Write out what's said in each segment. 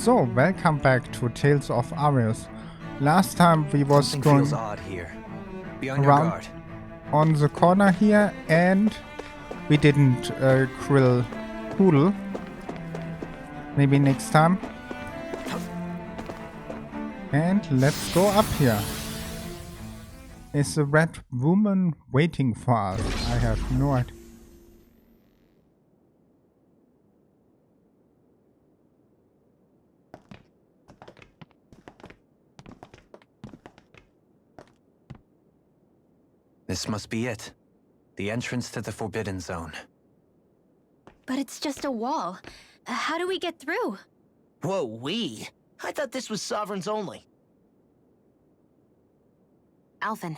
So, welcome back to Tales of Aris. Last time we was Something going feels odd here. Be on your around guard. on the corner here and we didn't grill Poodle. Maybe next time. And let's go up here. Is the red woman waiting for us? I have no idea. This must be it. The entrance to the Forbidden Zone. But it's just a wall. How do we get through? Whoa, we? I thought this was sovereigns only. Alphen.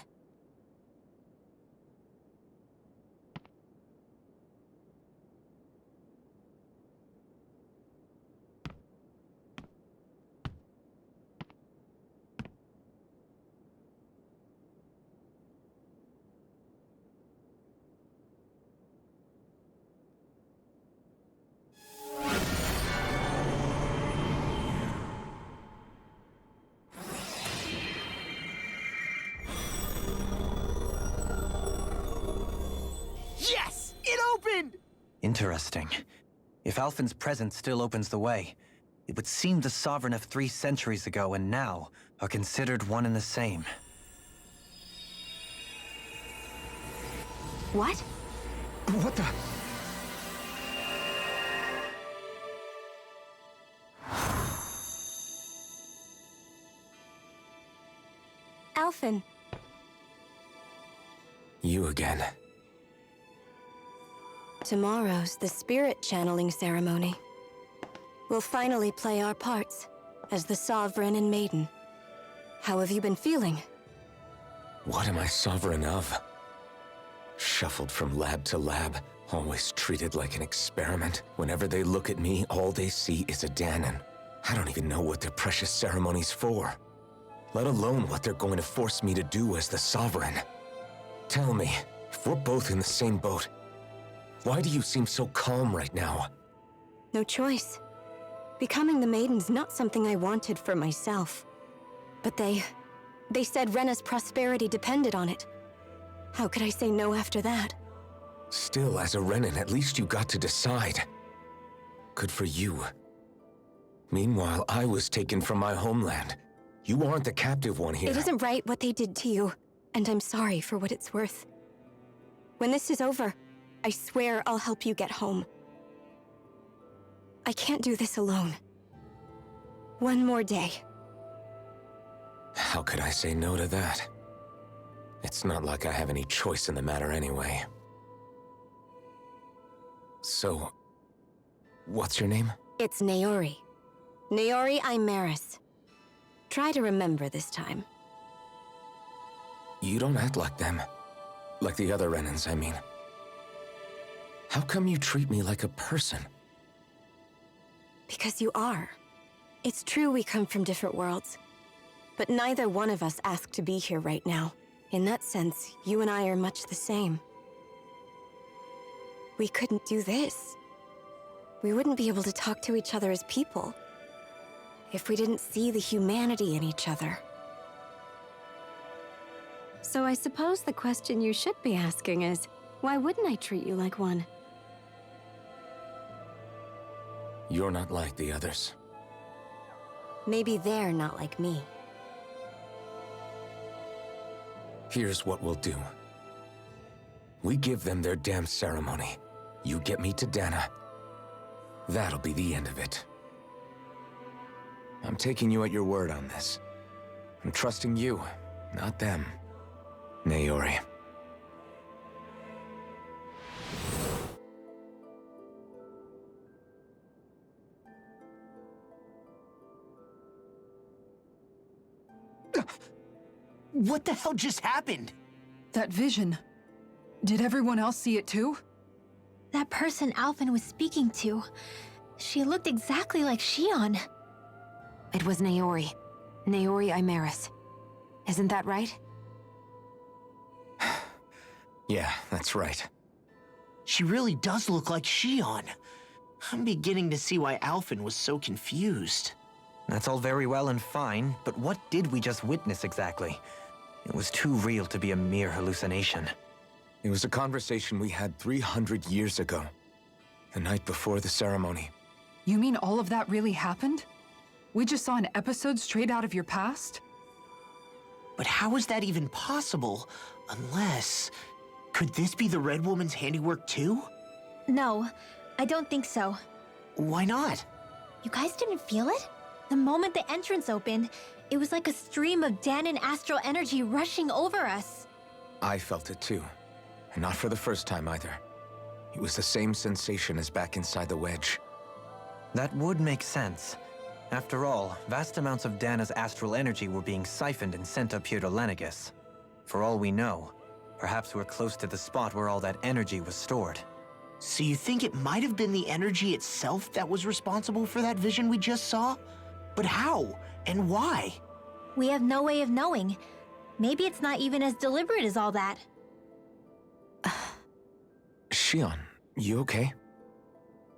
Yes! It opened! Interesting. If Alphen's presence still opens the way, it would seem the Sovereign of 3 centuries ago and now are considered one and the same. What? What the? Alphen. You again. Tomorrow's the spirit channeling ceremony. We'll finally play our parts as the Sovereign and Maiden. How have you been feeling? What am I sovereign of? Shuffled from lab to lab, always treated like an experiment. Whenever they look at me, all they see is a Dahnan. I don't even know what their precious ceremony's for, let alone what they're going to force me to do as the Sovereign. Tell me, if we're both in the same boat, why do you seem so calm right now? No choice. Becoming the Maiden's not something I wanted for myself. But they said Rena's prosperity depended on it. How could I say no after that? Still, as a Renan, at least you got to decide. Good for you. Meanwhile, I was taken from my homeland. You aren't the captive one here. It isn't right what they did to you, and I'm sorry for what it's worth. When this is over, I swear I'll help you get home. I can't do this alone. One more day. How could I say no to that? It's not like I have any choice in the matter anyway. So, what's your name? It's Naori. Naori Imaris. Try to remember this time. You don't act like them. Like the other Renans, I mean. How come you treat me like a person? Because you are. It's true we come from different worlds. But neither one of us asked to be here right now. In that sense, you and I are much the same. We couldn't do this. We wouldn't be able to talk to each other as people if we didn't see the humanity in each other. So I suppose the question you should be asking is, why wouldn't I treat you like one? You're not like the others. Maybe they're not like me. Here's what we'll do. We give them their damn ceremony. You get me to Dahna. That'll be the end of it. I'm taking you at your word on this. I'm trusting you, not them. Naori. What the hell just happened? That vision. Did everyone else see it too? That person Alphen was speaking to, she looked exactly like Shion. It was Naori. Naori Imaris. Isn't that right? Yeah, that's right. She really does look like Shion. I'm beginning to see why Alphen was so confused. That's all very well and fine, but what did we just witness exactly? It was too real to be a mere hallucination. It was a conversation we had 300 years ago. The night before the ceremony. You mean all of that really happened? We just saw an episode straight out of your past? But how is that even possible? Unless... Could this be the Red Woman's handiwork too? No, I don't think so. Why not? You guys didn't feel it? The moment the entrance opened, it was like a stream of Dahnan astral energy rushing over us. I felt it too. And not for the first time either. It was the same sensation as back inside the wedge. That would make sense. After all, vast amounts of Dahna's astral energy were being siphoned and sent up here to Lenegus. For all we know, perhaps we're close to the spot where all that energy was stored. So you think it might have been the energy itself that was responsible for that vision we just saw? But how? And why? We have no way of knowing. Maybe it's not even as deliberate as all that. Shion, you okay?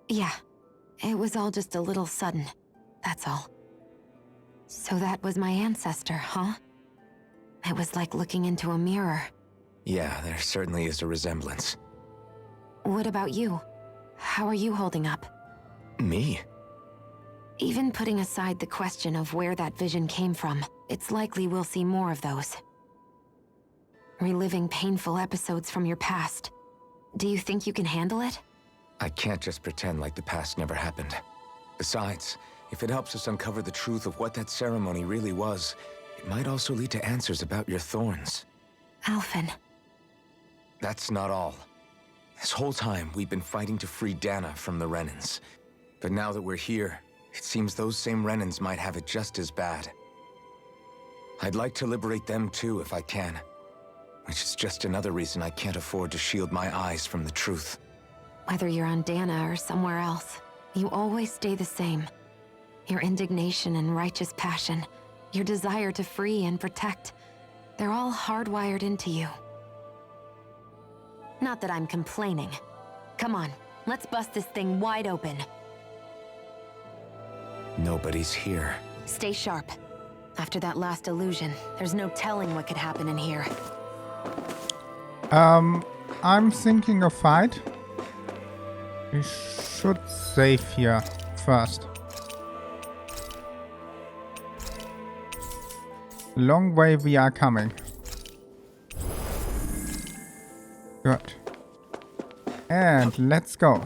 Yeah, it was all just a little sudden, that's all. So that was my ancestor, huh? It was like looking into a mirror. Yeah, there certainly is a resemblance. What about you? How are you holding up? Me? Even putting aside the question of where that vision came from, it's likely we'll see more of those. Reliving painful episodes from your past. Do you think you can handle it? I can't just pretend like the past never happened. Besides, if it helps us uncover the truth of what that ceremony really was, it might also lead to answers about your thorns. Alphen. That's not all. This whole time, we've been fighting to free Dahna from the Renans. But now that we're here, it seems those same Renans might have it just as bad. I'd like to liberate them too if I can. Which is just another reason I can't afford to shield my eyes from the truth. Whether you're on Dahna or somewhere else, you always stay the same. Your indignation and righteous passion, your desire to free and protect, they're all hardwired into you. Not that I'm complaining. Come on, let's bust this thing wide open. Nobody's here. Stay sharp. After that last illusion, there's no telling what could happen in here. I'm thinking a fight. We should save here first. Long way we are coming. Good. And let's go.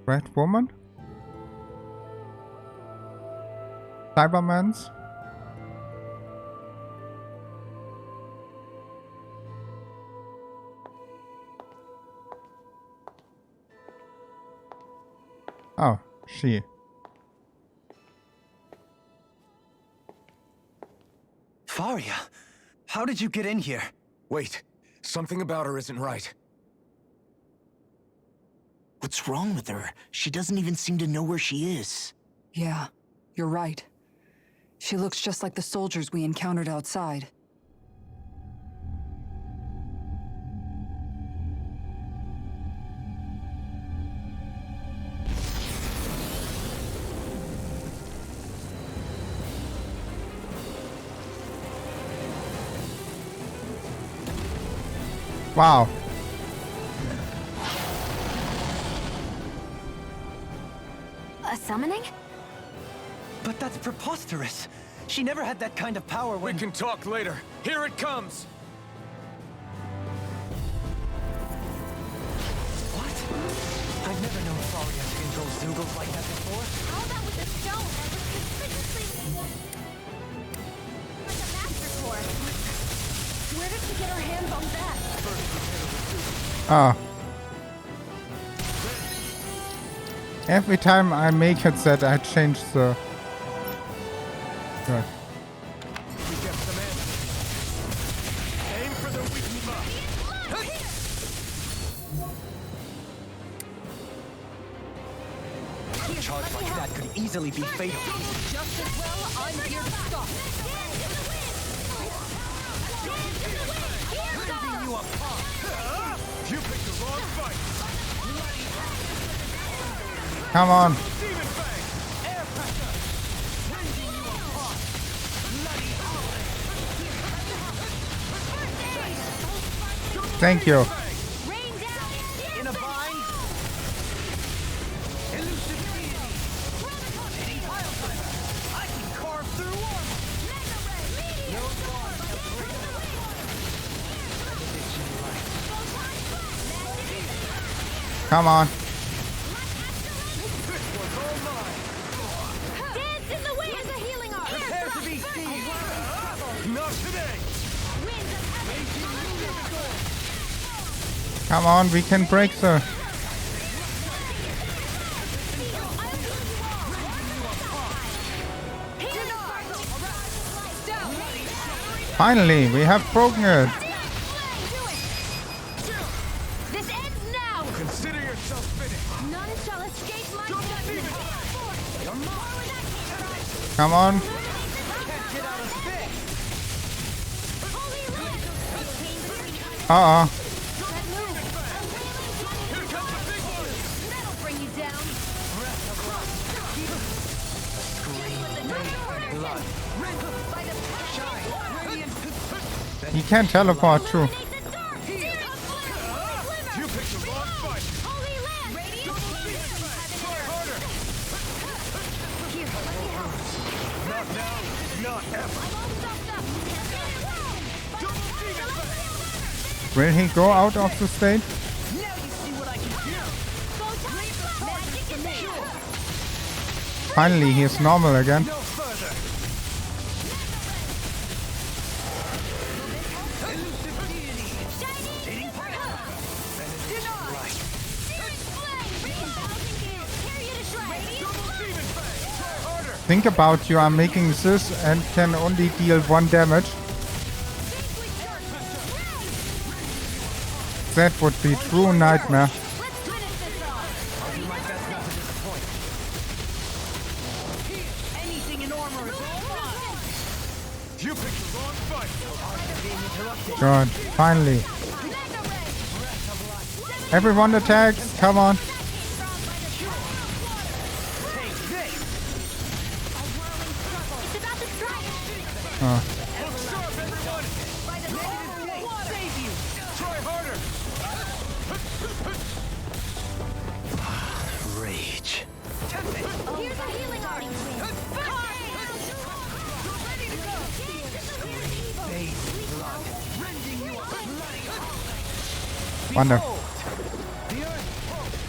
Red woman? Cybermans? Oh, she. Fahria, how did you get in here? Wait, something about her isn't right. What's wrong with her? She doesn't even seem to know where she is. Yeah, you're right. She looks just like the soldiers we encountered outside. Wow. A summoning? But that's preposterous. She never had that kind of power when... We can talk later. Here it comes! What? I've never known Fahria to control Zoogles like that before. All that with the stone that was suspiciously... like a master core. Where did she get her hands on that? Ah. Every time I make it that I change the... Good. A charge like that could easily be fatal. Just as well, I'm here to stop it. Ripping you apart. You picked the Come on. Thank you. In a bind. Elusive deity. I can carve through armor. No bond to break. Come on. Dance in the wind! There's a healing art! Prepare to be seen. Not today. Come on, we can break the... Finally, we have broken it. This ends now! Consider yourself finished. None shall escape my judgment! Come on. Uh-oh. That'll bring you down! He can't teleport too. You picked the wrong fight! Holy land! Radiant Here, let me help. Not now, not ever. Will he go out of the stage? Now you see what I can do. Magic is there! Finally, he is normal again. No further. Elusive deity. Dating power. Denied. Carry you to shreds! Double demon fang. Try harder. Think about you are making this and can only deal 1 damage. That would be true nightmare. Let's finish this off! I'll do my best not to disappoint. Anything in armor is all mine. You picked the wrong fight. Being interrupted. Good. Finally. Everyone attacks. Come on. Take this. It's about to strike! Oh. Look sharp, everyone. Negative state. Save you. Try harder. Rage. Here's a healing art! Ready to go. Bathed blood. Rending you a bloody heart. Wonderful. Behold, the earth pulse.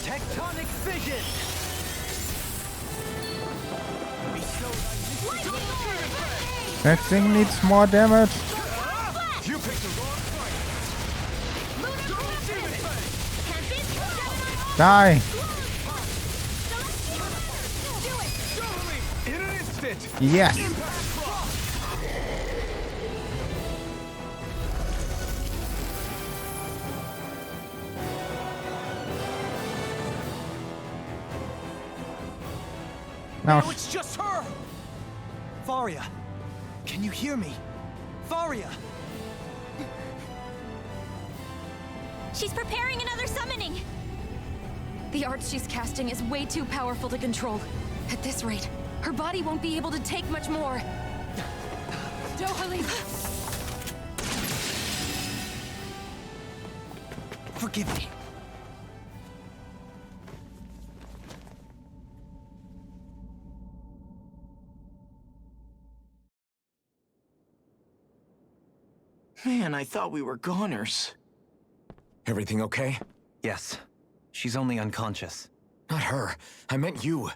Tectonic vision. That thing needs more damage. You picked the wrong fight. Die. Dohalim, in an instant. Yes. Now, Now it's just her. Fahria, can you hear me? Fahria. She's preparing another summoning! The art she's casting is way too powerful to control. At this rate, her body won't be able to take much more. Dohalim! Forgive me. Man, I thought we were goners. Everything okay? Yes. She's only unconscious. Not her. I meant you.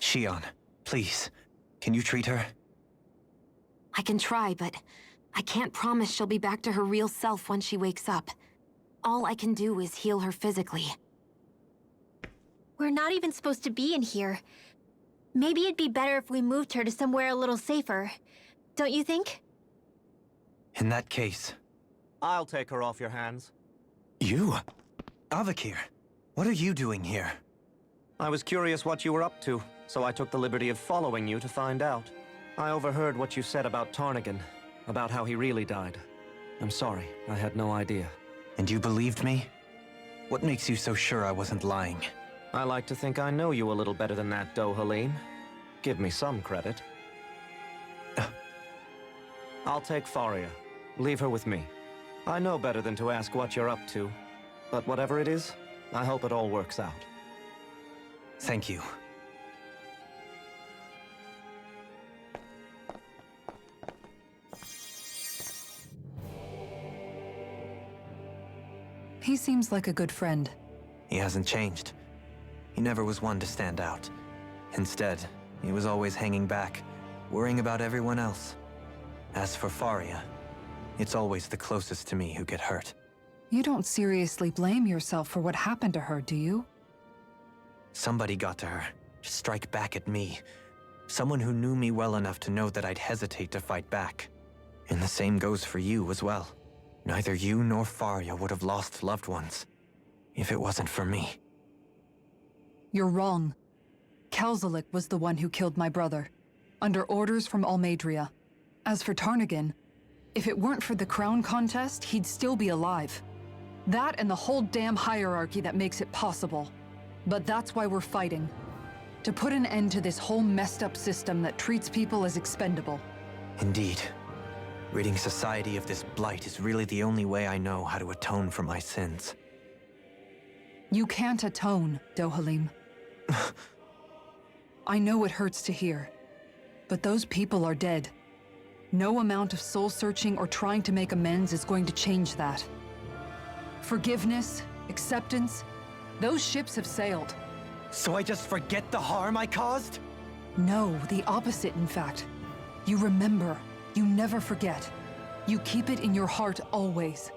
Shion, please. Can you treat her? I can try, but I can't promise she'll be back to her real self when she wakes up. All I can do is heal her physically. We're not even supposed to be in here. Maybe it'd be better if we moved her to somewhere a little safer. Don't you think? In that case... I'll take her off your hands. You? Avakir, what are you doing here? I was curious what you were up to, so I took the liberty of following you to find out. I overheard what you said about Tarnagan. about how he really died. I'm sorry, I had no idea. And you believed me? What makes you so sure I wasn't lying? I like to think I know you a little better than that, Dohalim. Give me some credit. I'll take Fahria. Leave her with me. I know better than to ask what you're up to. But whatever it is, I hope it all works out. Thank you. He seems like a good friend. He hasn't changed. He never was one to stand out. Instead, he was always hanging back, worrying about everyone else. As for Fahria, it's always the closest to me who get hurt. You don't seriously blame yourself for what happened to her, do you? Somebody got to her, to strike back at me. Someone who knew me well enough to know that I'd hesitate to fight back. And the same goes for you as well. Neither you nor Fahria would have lost loved ones, if it wasn't for me. You're wrong. Kelzelik was the one who killed my brother, under orders from Almadria. As for Tarnagin, if it weren't for the crown contest, he'd still be alive. That and the whole damn hierarchy that makes it possible. But that's why we're fighting. To put an end to this whole messed up system that treats people as expendable. Indeed. Ridding society of this blight is really the only way I know how to atone for my sins. You can't atone, Dohalim. I know it hurts to hear, but those people are dead. No amount of soul-searching or trying to make amends is going to change that. Forgiveness, acceptance, those ships have sailed. So I just forget the harm I caused? No, the opposite, in fact. You remember. You never forget. You keep it in your heart always.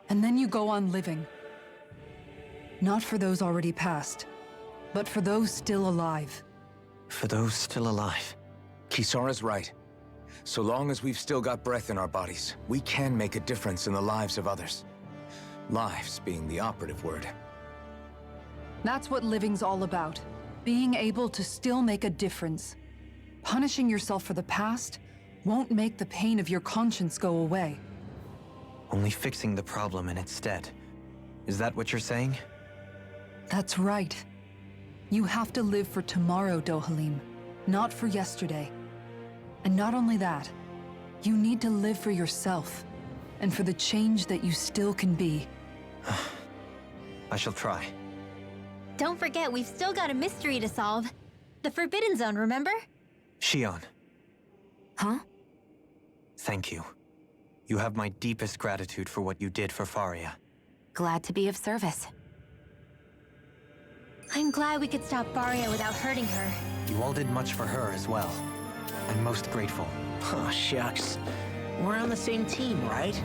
And then you go on living. Not for those already past, but for those still alive. For those still alive. Kisara's right. So long as we've still got breath in our bodies, we can make a difference in the lives of others. Lives being the operative word. That's what living's all about. Being able to still make a difference. Punishing yourself for the past won't make the pain of your conscience go away. Only fixing the problem in its stead. Is that what you're saying? That's right. You have to live for tomorrow, Dohalim, not for yesterday. And not only that, you need to live for yourself, and for the change that you still can be. I shall try. Don't forget, we've still got a mystery to solve. The Forbidden Zone, remember? Shion, Huh? thank you. You have my deepest gratitude for what you did for Fahria. Glad to be of service. I'm glad we could stop Fahria without hurting her. You all did much for her as well. I'm most grateful. Oh, shucks. We're on the same team, right?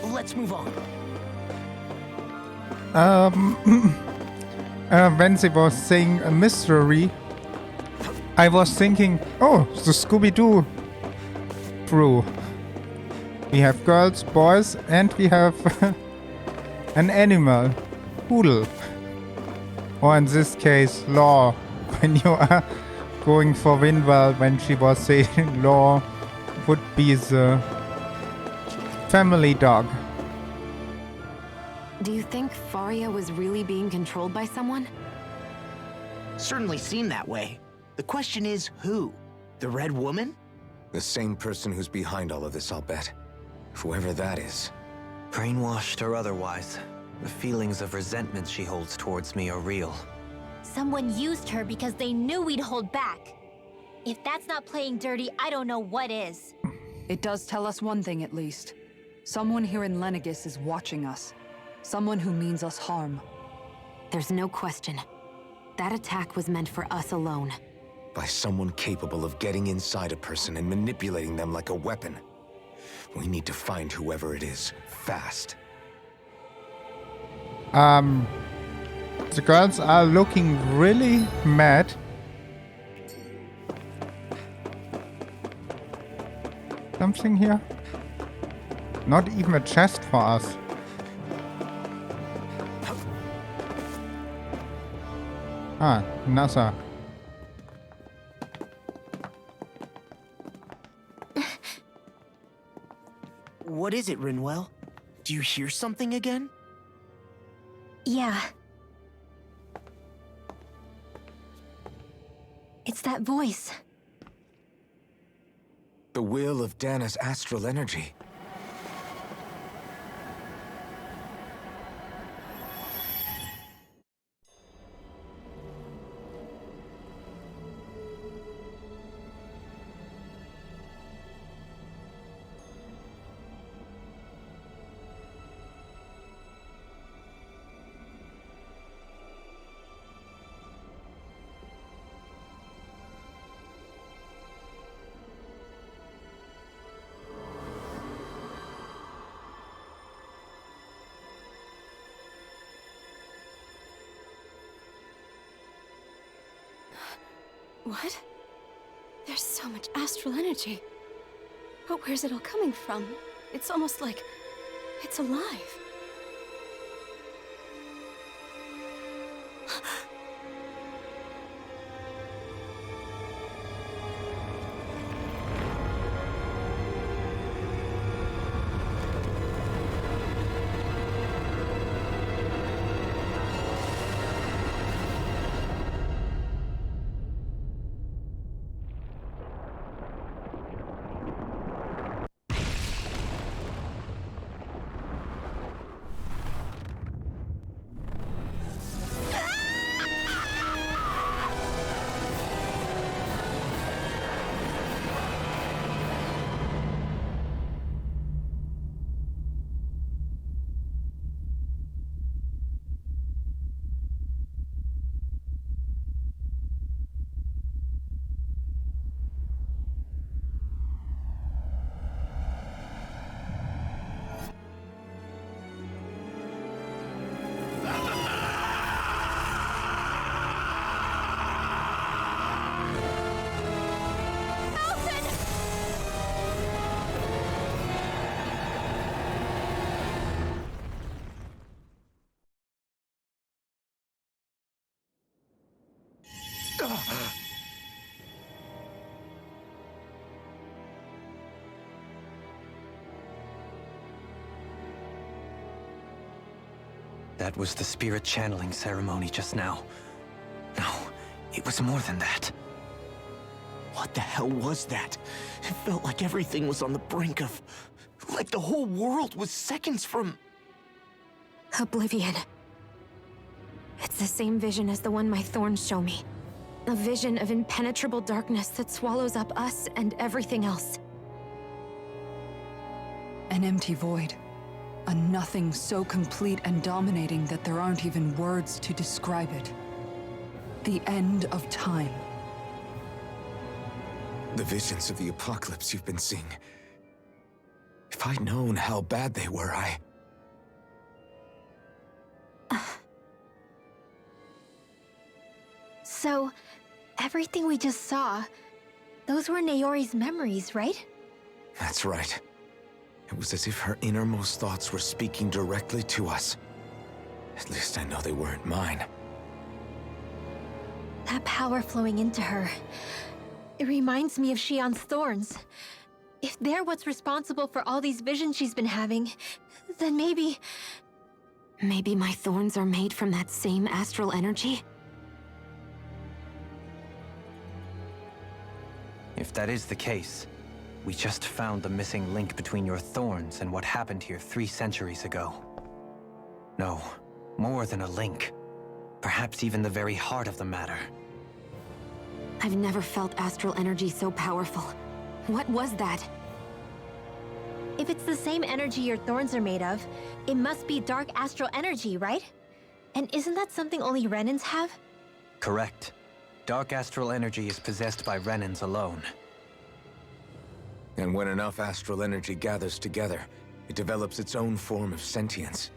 Let's move on. When they was saying a mystery, I was thinking, oh, the Scooby-Doo crew. We have girls, boys, and we have an animal, poodle. Or in this case, Law. When you are going for Winwell, when she was saying Law would be the family dog. Do you think Fahria was really being controlled by someone? Certainly seemed that way. The question is, who? The Red Woman? The same person who's behind all of this, I'll bet. Whoever that is. Brainwashed or otherwise, the feelings of resentment she holds towards me are real. Someone used her because they knew we'd hold back. If that's not playing dirty, I don't know what is. It does tell us one thing at least. Someone here in Lenegis is watching us. Someone who means us harm. There's no question. That attack was meant for us alone. By someone capable of getting inside a person and manipulating them like a weapon. We need to find whoever it is, fast. The girls are looking really mad. Something here? Not even a chest for us. Ah, NASA. What is it, Rinwell? Do you hear something again? Yeah. It's that voice. The will of Dahna's astral energy. What? There's so much astral energy. But where's it all coming from? It's almost like it's alive. That was the spirit channeling ceremony just now. No, it was more than that. What the hell was that? It felt like everything was on the brink of... like the whole world was seconds from... Oblivion. It's the same vision as the one my thorns show me. A vision of impenetrable darkness that swallows up us and everything else. An empty void. A nothing so complete and dominating that there aren't even words to describe it. The end of time. The visions of the apocalypse you've been seeing. If I'd known how bad they were, So, everything we just saw, those were Naori's memories, right? That's right. It was as if her innermost thoughts were speaking directly to us. At least I know they weren't mine. That power flowing into her, it reminds me of Shion's thorns. If they're what's responsible for all these visions she's been having, then maybe my thorns are made from that same astral energy? If that is the case, we just found the missing link between your thorns and what happened here 3 centuries ago. No, more than a link. Perhaps even the very heart of the matter. I've never felt astral energy so powerful. What was that? If it's the same energy your thorns are made of, it must be dark astral energy, right? And isn't that something only Renans have? Correct. Dark astral energy is possessed by Renans alone. And when enough astral energy gathers together, it develops its own form of sentience.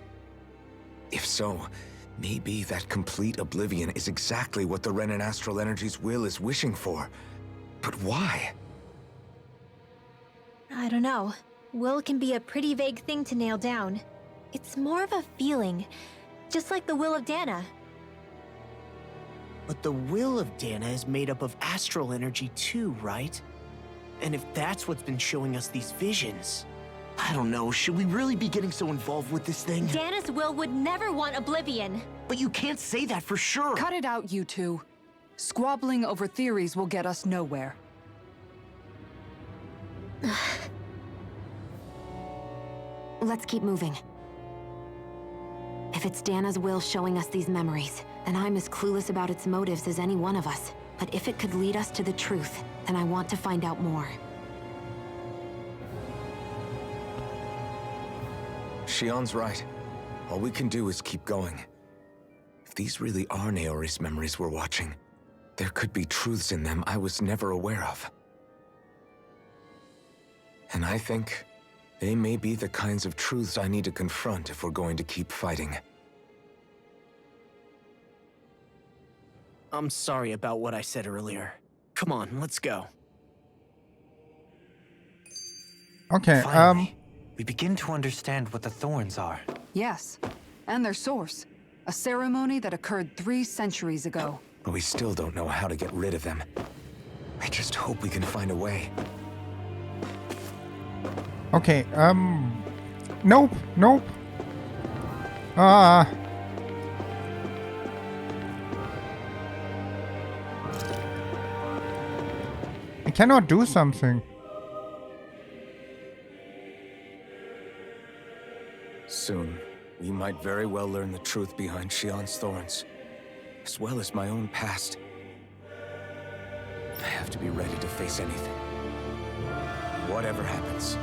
If so, maybe that complete oblivion is exactly what the Renan astral energy's will is wishing for. But why? I don't know. Will can be a pretty vague thing to nail down. It's more of a feeling, just like the will of Dahna. But the will of Dahna is made up of astral energy too, right? And if that's what's been showing us these visions... I don't know, should we really be getting so involved with this thing? Dahna's will would never want oblivion. But you can't say that for sure. Cut it out, you two. Squabbling over theories will get us nowhere. Let's keep moving. If it's Dahna's will showing us these memories, then I'm as clueless about its motives as any one of us. But if it could lead us to the truth, then I want to find out more. Shion's right. All we can do is keep going. If these really are Naori's memories we're watching, there could be truths in them I was never aware of. And I think they may be the kinds of truths I need to confront if we're going to keep fighting. I'm sorry about what I said earlier. Come on, let's go. Okay, Finally, we begin to understand what the thorns are. Yes, and their source. A ceremony that occurred 3 centuries ago. But we still don't know how to get rid of them. I just hope we can find a way. okay, nope, nope. Ah. I cannot do something. Soon, we might very well learn the truth behind Shion's thorns, as well as my own past. I have to be ready to face anything. Whatever happens.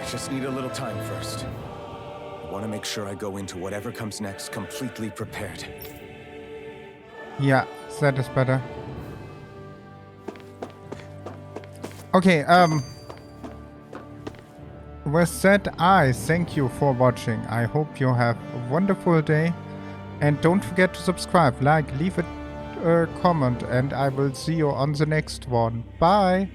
I just need a little time first. I want to make sure I go into whatever comes next completely prepared. Yeah, that is better. Okay, with that, I thank you for watching. I hope you have a wonderful day. And don't forget to subscribe, like, leave a comment, and I will see you on the next one. Bye!